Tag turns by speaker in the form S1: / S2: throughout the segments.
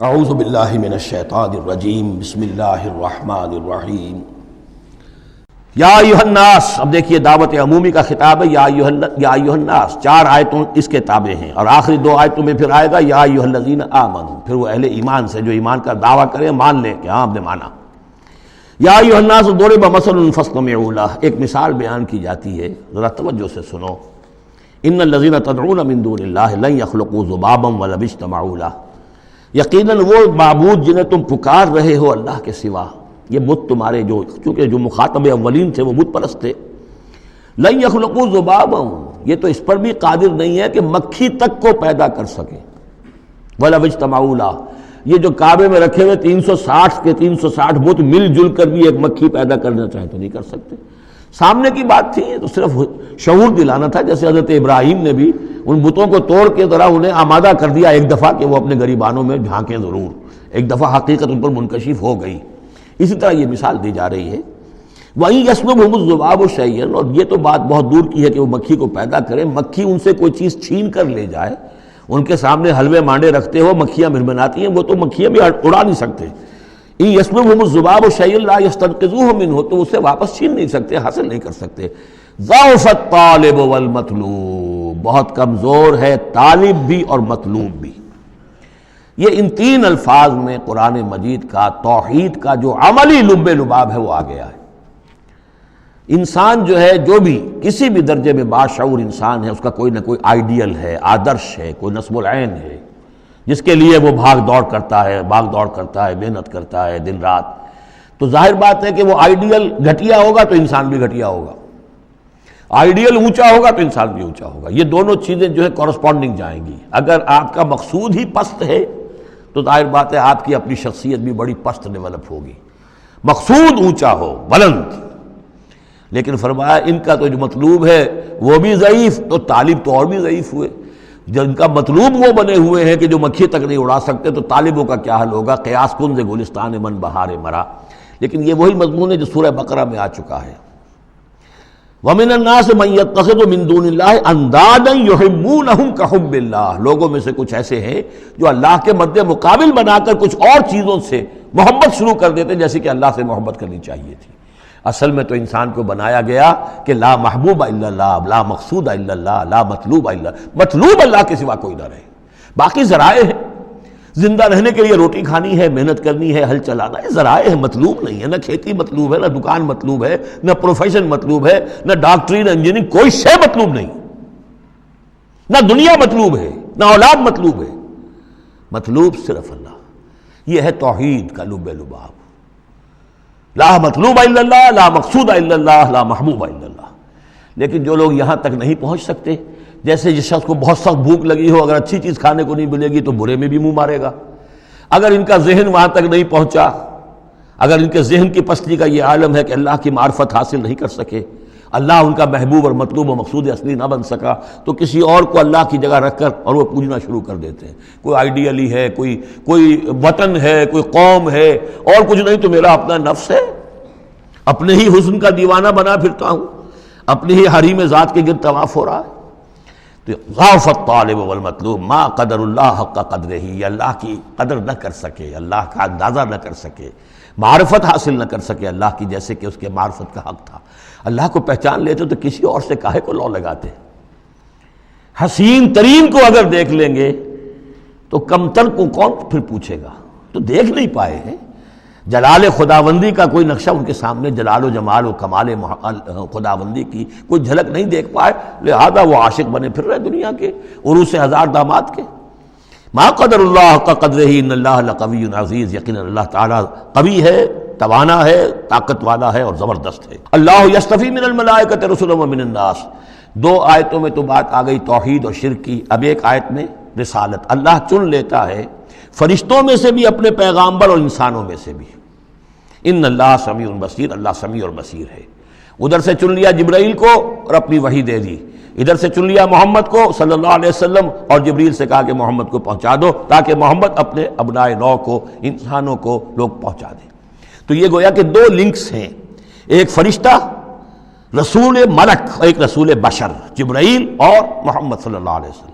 S1: اعوذ باللہ من الشیطان الرجیم بسم اللہ الرحمن الرحیم یا ایھا الناس. اب دیکھیے دعوت عمومی کا خطاب ہے. یا ایھا الناس 4 آیتوں اس کے تابع ہیں اور آخری 2 آیتوں میں پھر آئے گا یا ایھا الذین آمنوا. پھر وہ اہل ایمان سے جو ایمان کا دعویٰ کریں مان لیں کہ ہاں ہم نے مانا. یا ایھا الناس ضرب مثل فاستمعوا لہ. ایک مثال بیان کی جاتی ہے, ذرا توجہ سے سنو. ان الذین تدعون من دون اللہ لن یخلقوا ذبابا ولو اجتمعوا لہ. یقیناً وہ معبود جنہیں تم پکار رہے ہو اللہ کے سوا, یہ بت تمہارے چونکہ جو مخاطب اولین تھے وہ بت پرست تھے. لن یخلقوا ذبابا, یہ تو اس پر بھی قادر نہیں ہے کہ مکھی تک کو پیدا کر سکے. ولو اجتمعوا لہ, یہ جو کعبے میں رکھے ہوئے 360 کے 360 بت مل جل کر بھی ایک مکھی پیدا کرنا چاہے تو نہیں کر سکتے. سامنے کی بات تھی, تو صرف شعور دلانا تھا. جیسے حضرت ابراہیم نے بھی ان بتوں کو توڑ کے ذرا انہیں آمادہ کر دیا ایک دفعہ کہ وہ اپنے غریبانوں میں جھانکیں ضرور, ایک دفعہ حقیقت ان پر منکشف ہو گئی. اسی طرح یہ مثال دی جا رہی ہے. وَإِن يَسْلُبْهُمُ الذُّبَابُ شَيْئًا, اور یہ تو بات بہت دور کی ہے کہ وہ مکھی کو پیدا کرے. مکھی ان سے کوئی چیز چھین کر لے جائے, ان کے سامنے حلوے مانڈے رکھتے ہو, مکھیاں مرمناتی ہیں, وہ تو مکھیاں بھی اڑا نہیں سکتے. ان یسلبہم الذباب شیئا لا یستنقذوہ منہ, تو اسے واپس چھین نہیں سکتے, حاصل نہیں کر سکتے. ضعف الطالب والمطلوب, بہت کمزور ہے طالب بھی اور مطلوب بھی. یہ ان 3 الفاظ میں قرآن مجید کا توحید کا جو عملی لب لباب ہے وہ آ گیا ہے. انسان جو ہے, جو بھی کسی بھی درجے میں باشعور انسان ہے, اس کا کوئی نہ کوئی آئیڈیل ہے, آدرش ہے, کوئی نصب العین ہے جس کے لیے وہ بھاگ دوڑ کرتا ہے, محنت کرتا ہے دن رات. تو ظاہر بات ہے کہ وہ آئیڈیل گھٹیا ہوگا تو انسان بھی گھٹیا ہوگا, آئیڈیل اونچا ہوگا تو انسان بھی اونچا ہوگا. یہ دونوں چیزیں جو ہے کورسپونڈنگ جائیں گی. اگر آپ کا مقصود ہی پست ہے تو ظاہر بات ہے آپ کی اپنی شخصیت بھی بڑی پست ڈیولپ ہوگی. مقصود اونچا ہو, بلند. لیکن فرمایا ان کا تو جو مطلوب ہے وہ بھی ضعیف, تو طالب تو اور بھی ضعیف ہوئے. جن کا مطلوب وہ بنے ہوئے ہیں کہ جو مکھی تک نہیں اڑا سکتے, تو طالبوں کا کیا حل ہوگا. قیاس کن سے گلستان من بہار مرا. لیکن یہ وہی مضمون ہے جو سورہ بقرہ میں آ چکا ہے. وَمِنَ النَّاسِ مَن يَتَّخِذُ مِن دُونِ اللَّهِ أَندَادًا يُحِبُّونَهُمْ كَحُبِّ اللَّهِ. لوگوں میں سے کچھ ایسے ہیں جو اللہ کے مد مقابل بنا کر کچھ اور چیزوں سے محبت شروع کر دیتے جیسے کہ اللہ سے محبت کرنی چاہیے تھی. اصل میں تو انسان کو بنایا گیا کہ لا محبوب الا اللہ, لا مقصود الا اللہ, لا مطلوب الا اللہ. مطلوب اللہ کے سوا کوئی نہ رہے, باقی ذرائع ہیں. زندہ رہنے کے لیے روٹی کھانی ہے, محنت کرنی ہے, ہل چلانا ہے, ذرائع ہے, مطلوب نہیں ہے. نہ کھیتی مطلوب ہے, نہ دکان مطلوب ہے, نہ پروفیشن مطلوب ہے, نہ ڈاکٹری, نہ انجینئرنگ, کوئی شے مطلوب نہیں. نہ دنیا مطلوب ہے, نہ اولاد مطلوب ہے. مطلوب صرف اللہ. یہ ہے توحید کا لب لباب. لا مطلوب الا اللہ, لا مقصود الا اللہ, لا محبوب الا اللہ. لیکن جو لوگ یہاں تک نہیں پہنچ سکتے, جیسے جس شخص کو بہت سخت بھوک لگی ہو, اگر اچھی چیز کھانے کو نہیں ملے گی تو برے میں بھی منہ مارے گا. اگر ان کا ذہن وہاں تک نہیں پہنچا, اگر ان کے ذہن کی پستی کا یہ عالم ہے کہ اللہ کی معرفت حاصل نہیں کر سکے, اللہ ان کا محبوب اور مطلوب و مقصود اصلی نہ بن سکا, تو کسی اور کو اللہ کی جگہ رکھ کر اور وہ پوجنا شروع کر دیتے ہیں. کوئی آئیڈیلی ہے, کوئی وطن ہے, کوئی قوم ہے, اور کچھ نہیں تو میرا اپنا نفس ہے, اپنے ہی حسن کا دیوانہ بنا پھرتا ہوں, اپنی ہی حریم ذات کے گرد طواف ہو رہا ہے. تو ضعف الطالب والمطلوب ما قدر اللہ حق قدرہ, یہ اللہ کی قدر نہ کر سکے, اللہ کا اندازہ نہ کر سکے, معرفت حاصل نہ کر سکے اللہ کی جیسے کہ اس کے معرفت کا حق تھا. اللہ کو پہچان لیتے تو کسی اور سے کاہے کو لو لگاتے. حسین ترین کو اگر دیکھ لیں گے تو کمتر کو کون پھر پوچھے گا. تو دیکھ نہیں پائے ہیں جلال خداوندی کا کوئی نقشہ ان کے سامنے, جلال و جمال و کمال خداوندی کی کوئی جھلک نہیں دیکھ پائے, لہذا وہ عاشق بنے پھر رہے دنیا کے عروس ہزار داماد کے. ما قدر اللہ حق قدرہ ان اللہ لقوی عزیز, یقینا اللہ تعالیٰ قوی ہے, توانا ہے, طاقت والا ہے اور زبردست ہے. اللہ یصطفی من الملائکۃ رسلا ومن الناس. 2 آیتوں میں تو بات آ گئی توحید اور شرک کی, اب ایک آیت میں رسالت. اللہ چن لیتا ہے فرشتوں میں سے بھی اپنے پیغامبر اور انسانوں میں سے بھی. ان اللہ سمیع بصیر, اللہ سمیع اور بصیر ہے. ادھر سے چن لیا جبرائیل کو اور اپنی وحی دے دی, ادھر سے چن لیا محمد کو صلی اللہ علیہ وسلم اور جبریل سے کہا کہ محمد کو پہنچا دو, تاکہ محمد اپنے ابنائے نو کو, انسانوں کو لوگ پہنچا دیں. تو یہ گویا کہ 2 لنکس ہیں, ایک فرشتہ رسول ملک, ایک رسول بشر جبرائیل اور محمد صلی اللہ علیہ وسلم.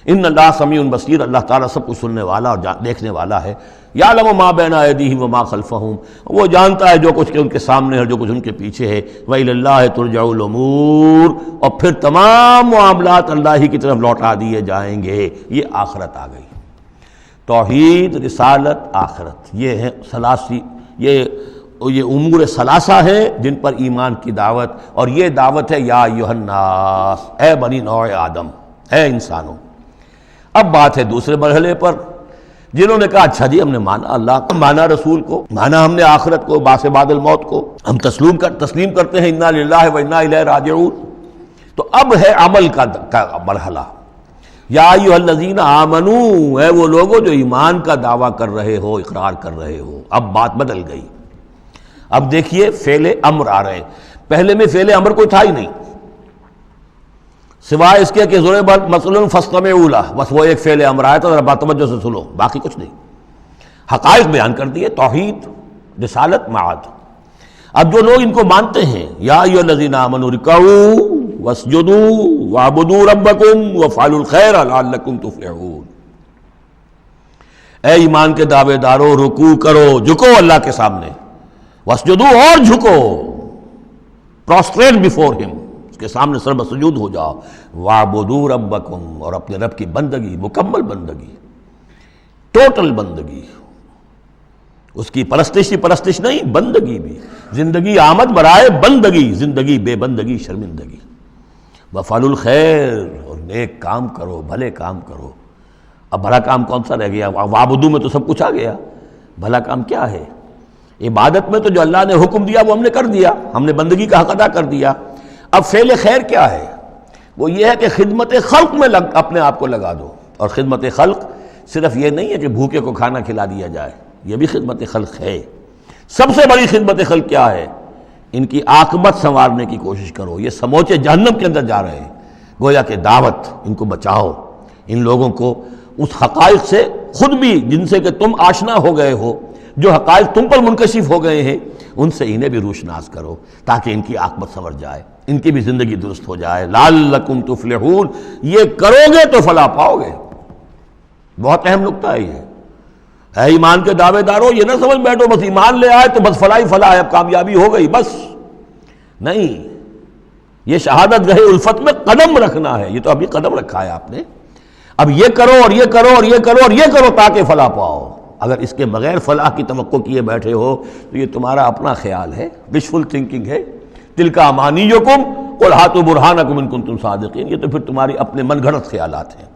S1: ان اللہ سمیع بصیر، اللہ تعالیٰ سب کچھ سننے والا اور دیکھنے والا ہے۔ یعلم ما بین ایدیہم وما خلفہم، وہ جانتا ہے جو کچھ کہ ان کے سامنے ہے اور جو کچھ ان کے پیچھے ہے۔ وإلی اللہ ترجع الامور، اور پھر تمام معاملات اللہ ہی کی طرف لوٹا دیے جائیں گے۔ یہ آخرت آ گئی، توحید، رسالت، آخرت، یہ ہے ثلاثی، یہ امور ثلاثہ ہیں جن پر ایمان کی دعوت، اور یہ دعوت ہے یا ایھا الناس، اے بنی نوع آدم، اے انسانوں۔ اب بات ہے دوسرے مرحلے پر، جنہوں نے کہا اچھا جی ہم نے مانا اللہ کو، مانا رسول کو، مانا ہم نے آخرت کو، باس بعد الموت کو، ہم تسلیم کرتے ہیں انا للہ و انا الیہ راجعون۔ تو اب ہے عمل کا مرحلہ، یا ایھا الذین آمنوا، اے وہ لوگوں جو ایمان کا دعویٰ کر رہے ہو، اقرار کر رہے ہو۔ اب بات بدل گئی، اب دیکھیے فعل امر آ رہے، پہلے میں فعل امر کوئی تھا ہی نہیں، سوائے اس کے کہ ضرب مثل فاستمعوا لہ، بس وہ ایک فعل امر آیا تھا، ذرا توجہ سے سنو، باقی کچھ نہیں، حقائق بیان کر دیے، توحید، رسالت، معاد۔ اب جو لوگ ان کو مانتے ہیں، یا ایھا الذین آمنوا ارکعوا واسجدوا واعبدوا ربکم وافعلوا الخیر لعلکم تفلحون، اے ایمان کے دعوے دارو، رکوع کرو، جھکو اللہ کے سامنے، واسجدوا، اور جھکو، پروسٹریٹ بیفور ہم، اس کے سامنے سر بسجود ہو جاؤ، وَاعْبُدُوا رَبَّكُمْ، اور اپنے رب کی بندگی، مکمل بندگی، ٹوٹل بندگی، اس کی پرستش نہیں، بندگی بھی، زندگی آمد برائے بندگی، زندگی بے بندگی شرمندگی، وَافْعَلُوا الْخَيْرَ، اور نیک کام کرو، بھلے کام کرو۔ اب بھلا کام کون سا رہ گیا؟ وَاعْبُدُوا میں تو سب کچھ آ گیا، بھلا کام کیا ہے؟ عبادت میں تو جو اللہ نے حکم دیا وہ ہم نے کر دیا، ہم نے بندگی کا حق ادا کر دیا۔ اب فعل خیر کیا ہے؟ وہ یہ ہے کہ خدمت خلق میں اپنے آپ کو لگا دو، اور خدمت خلق صرف یہ نہیں ہے کہ بھوکے کو کھانا کھلا دیا جائے، یہ بھی خدمت خلق ہے۔ سب سے بڑی خدمت خلق کیا ہے؟ ان کی عاقبت سنوارنے کی کوشش کرو، یہ سموچے جہنم کے اندر جا رہے ہیں، گویا کہ دعوت، ان کو بچاؤ، ان لوگوں کو اس حقائق سے خود بھی جن سے کہ تم آشنا ہو گئے ہو، جو حقائق تم پر منکشف ہو گئے ہیں، ان سے انہیں بھی روشناس کرو تاکہ ان کی عاقبت سنور جائے، ان کی بھی زندگی درست ہو جائے۔ لعلکم تفلحون، یہ کرو گے تو فلاح پاؤ گے۔ بہت اہم نکتہ ہے یہ، اے ایمان کے دعوے دارو، یہ نہ سمجھ بیٹھو بس ایمان لے آئے تو بس فلاح ہی فلاح ہے، اب کامیابی ہو گئی بس، نہیں، یہ شہادت گاہ الفت میں قدم رکھنا ہے، یہ تو ابھی قدم رکھا ہے آپ نے، اب یہ کرو اور یہ کرو اور یہ کرو اور یہ کرو تاکہ فلاح پاؤ۔ اگر اس کے بغیر فلاح کی توقع کیے بیٹھے ہو تو یہ تمہارا اپنا خیال ہے، وشفل تھنکنگ ہے، تلک امانیکم قل ہاتوا برہانکم ان کنتم صادقین، یہ تو پھر تمہاری اپنے من گھڑت خیالات ہیں۔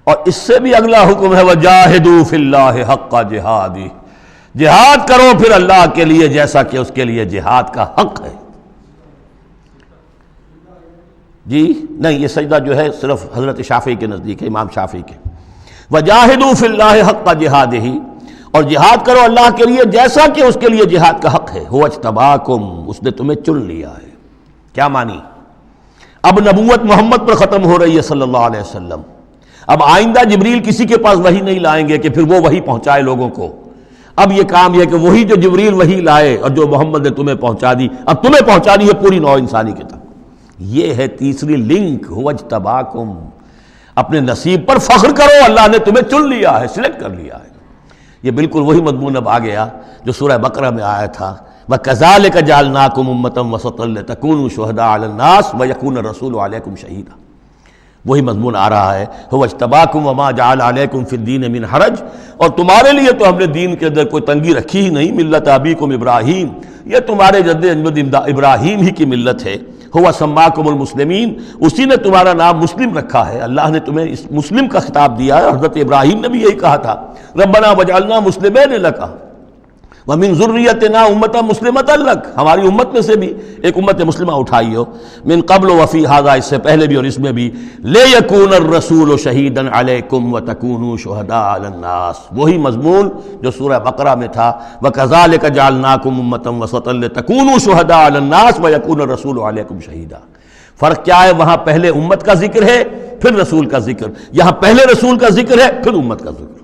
S1: اور اس سے بھی اگلا حکم ہے وجاہدوا فی اللہ حق جہادہ، جہاد کرو پھر اللہ کے لیے جیسا کہ اس کے لیے جہاد کا حق ہے۔ جی نہیں، یہ سجدہ جو ہے صرف حضرت شافعی کے نزدیک ہے، امام شافعی کے، وجاہدوا فی اللہ حق جہادہ، اور جہاد کرو اللہ کے لیے جیسا کہ اس کے لیے جہاد کا حق ہے۔ هو اجتباکم، اس نے تمہیں چن لیا ہے۔ کیا مانی؟ اب نبوت محمد پر ختم ہو رہی ہے صلی اللہ علیہ وسلم، اب آئندہ جبریل کسی کے پاس وحی نہیں لائیں گے کہ پھر وہ وحی پہنچائے لوگوں کو، اب یہ کام یہ کہ وہی جو جبریل وحی لائے اور جو محمد نے تمہیں پہنچا دی، اب تمہیں پہنچانی ہے پوری نوع انسانی کی تک۔ یہ ہے تیسری لنک، هو اجتباکم، اپنے نصیب پر فخر کرو، اللہ نے تمہیں چن لیا ہے، سلیکٹ کر لیا ہے۔ یہ بالکل وہی مضمون اب آ گیا جو سورہ بقرہ میں آیا تھا، وَكَذَلِكَ جَعَلْنَاكُمْ أُمَّةً وَسَطًا لِتَكُونُوا شُهَدَاءَ عَلَى النَّاسِ وَيَكُونَ الرَّسُولُ عَلَيْكُمْ شَهِيدًا، وہی مضمون آ رہا ہے، هُوَ اجْتَبَاكُمْ وَمَا جَعَلَ عَلَيْكُمْ فِي الدِّينِ مِنْ حَرَجٍ، اور تمہارے لیے تو ہم نے دین کے اندر کوئی تنگی رکھی ہی نہیں، ملت ابیکم ابراہیم، یہ تمہارے جد اجداد ابراہیم ہی کی ملت ہے، هُوَ سَمَّاكُمُ الْمُسْلِمِينَ، اسی نے تمہارا نام مسلم رکھا ہے، اللہ نے تمہیں اس مسلم کا خطاب دیا ہے، حضرت ابراہیم نے بھی یہی کہا تھا، ربنا وجعلنا مسلمین لک ومن ذریتنا امۃ مسلمۃ لک، ہماری امت میں سے بھی ایک امت مسلمہ اٹھائی ہو، من قبل وفی ھذا، اس سے پہلے بھی اور اس میں بھی، لیکون الرسول شہیدا علیکم وتکونوا شہداء علی الناس، وہی مضمون جو سورہ بقرہ میں تھا، وکذالک جعلناکم امۃ وسطا لتکونوا شہداء علی الناس ویکون الرسول علیکم شہیدا۔ فرق کیا ہے؟ وہاں پہلے امت کا ذکر ہے پھر رسول کا ذکر، یہاں پہلے رسول کا ذکر ہے پھر امت کا ذکر۔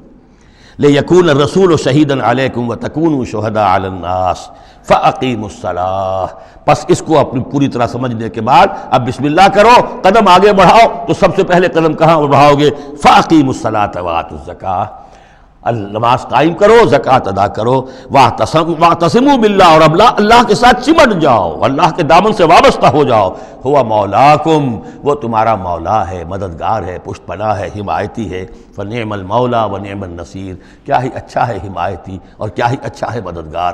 S1: لیکون الرسول شہیدا علیکم وتکونوا شہداء علی الناس فاقیموا الصلاۃ. پس اس کو اپنی پوری طرح سمجھنے کے بعد اب بسم اللہ کرو، قدم آگے بڑھاؤ تو سب سے پہلے قدم کہاں بڑھاؤ گے؟ فاقیموا الصلاۃ وآتوا الزکاۃ. نماز قائم کرو، زکوٰۃ ادا کرو. واعتصموا باللہ، اور اب اللہ کے ساتھ چمٹ جاؤ، اللہ کے دامن سے وابستہ ہو جاؤ. ہوا مولاکم، وہ تمہارا مولا ہے، مددگار ہے، پشت پناہ ہے، حمایتی ہے. فنعم المولا ونعم النصیر، کیا ہی اچھا ہے حمایتی اور کیا ہی اچھا ہے مددگار.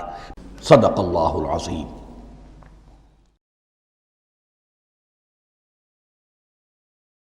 S1: صدق اللہ العظیم.